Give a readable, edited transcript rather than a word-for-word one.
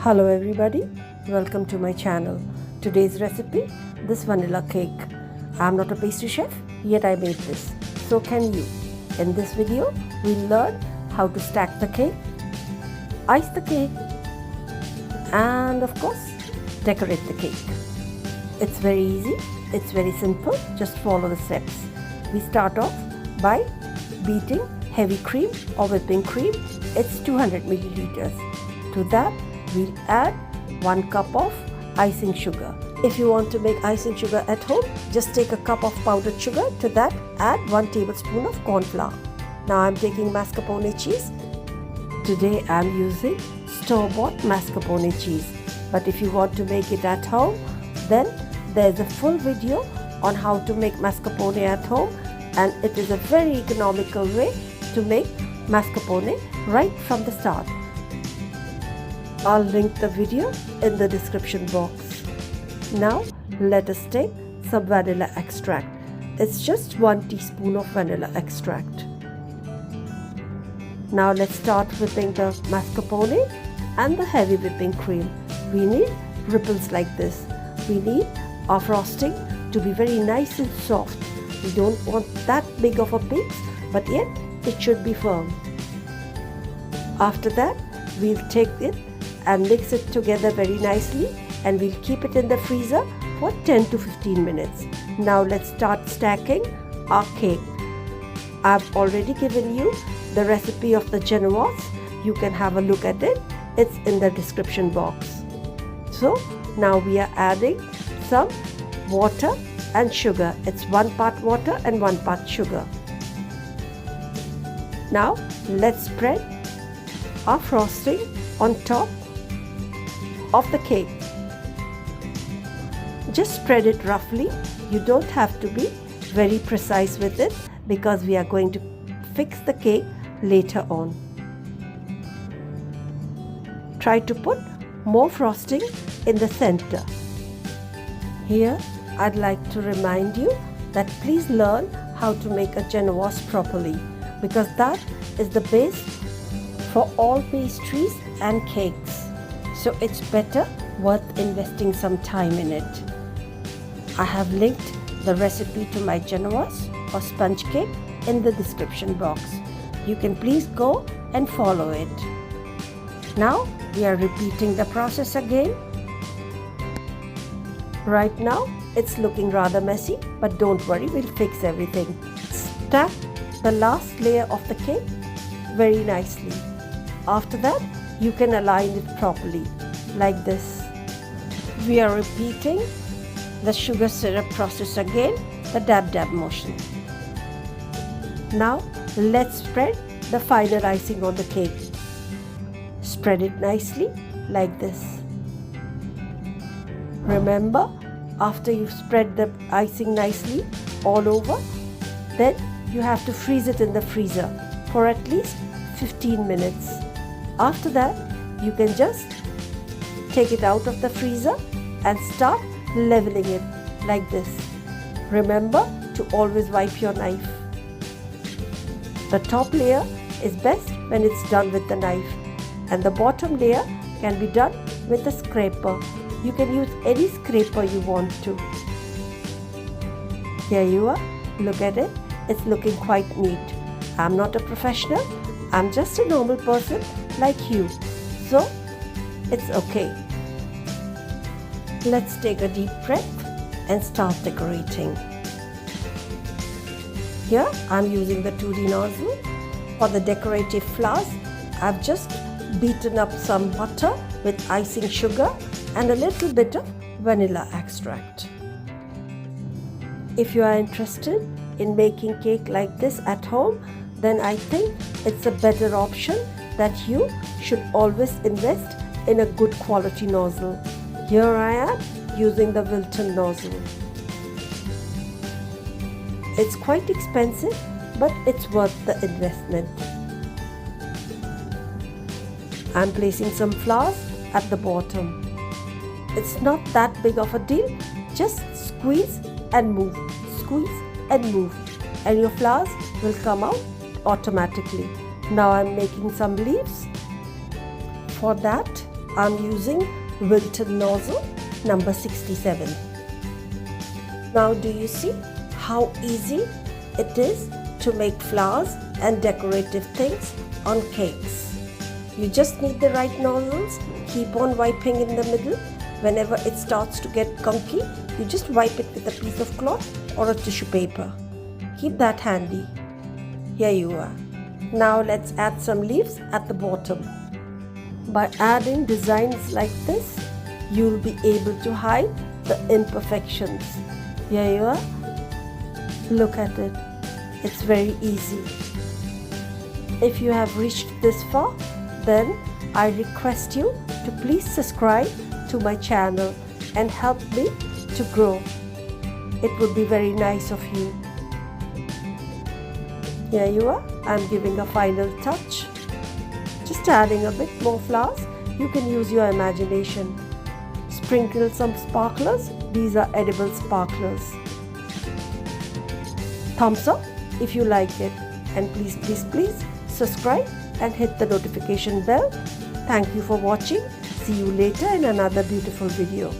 Hello everybody, welcome to my channel. Today's recipe, this vanilla cake. I'm not a pastry chef, yet I made this. So can you. In this video, we'll learn how to stack the cake, ice the cake, and of course, decorate the cake. It's very easy, it's very simple, just follow the steps. We start off by beating heavy cream or whipping cream. It's 200 milliliters. To that, we'll add 1 cup of icing sugar. If you want to make icing sugar at home, just take a cup of powdered sugar. To that, add 1 tablespoon of corn flour. Now I'm taking mascarpone cheese. Today I'm using store-bought mascarpone cheese. But if you want to make it at home, then there's a full video on how to make mascarpone at home, and it is a very economical way to make mascarpone right from the start. I'll link the video in the description box. Now let us take some vanilla extract. It's just 1 teaspoon of vanilla extract. Now let's start whipping the mascarpone and the heavy whipping cream. We need ripples like this. We need our frosting to be very nice and soft. We don't want that big of a peaks, but yet it should be firm. After that, we'll take it and mix it together very nicely, and we'll keep it in the freezer for 10 to 15 minutes. Now let's start stacking our cake. I've already given you the recipe of the Genoise. You can have a look at it. It's in the description box. So now we are adding some water and sugar. It's 1 part water and 1 part sugar. Now let's spread our frosting on top of the cake. Just spread it roughly. You don't have to be very precise with it because we are going to fix the cake later on. Try to put more frosting in the center. Here I'd like to remind you that please learn how to make a Genoise properly, because that is the base for all pastries and cakes. So it's better worth investing some time in it. I have linked the recipe to my Genoise or sponge cake in the description box. You can please go and follow it. Now we are repeating the process again. Right now it's looking rather messy, but don't worry, we'll fix everything. Stack the last layer of the cake very nicely. After that, you can align it properly like this. We are repeating the sugar syrup process again, the dab motion. Now let's spread the final icing on the cake. Spread it nicely like this. Remember, after you've spread the icing nicely all over, then you have to freeze it in the freezer for at least 15 minutes. After that, you can just take it out of the freezer and start leveling it like this. Remember to always wipe your knife. The top layer is best when it's done with the knife, and the bottom layer can be done with a scraper. You can use any scraper you want to. Here you are. Look at it. It's looking quite neat. I'm not a professional. I'm just a normal person like you. So it's okay. Let's take a deep breath and start decorating. Here I'm using the 2D nozzle. For the decorative flowers, I've just beaten up some butter with icing sugar and a little bit of vanilla extract. If you are interested in making cake like this at home, then I think it's a better option that you should always invest in a good quality nozzle. Here I am using the Wilton nozzle. It's quite expensive, but it's worth the investment. I'm placing some flowers at the bottom. It's not that big of a deal. Just squeeze and move, squeeze and move, and your flowers will come out automatically. Now I'm making some leaves. For that, I'm using Wilton nozzle number 67. Now do you see how easy it is to make flowers and decorative things on cakes? You just need the right nozzles. Keep on wiping in the middle. Whenever it starts to get gunky, you just wipe it with a piece of cloth or a tissue paper. Keep that handy. Here you are. Now let's add some leaves at the bottom. By adding designs like this, you'll be able to hide the imperfections. Here you are. Look at it. It's very easy. If you have reached this far, then I request you to please subscribe to my channel and help me to grow. It would be very nice of you. Here you are. I'm giving a final touch. Just adding a bit more flowers. You can use your imagination. Sprinkle some sparklers. These are edible sparklers. Thumbs up if you like it. And please subscribe and hit the notification bell. Thank you for watching. See you later in another beautiful video.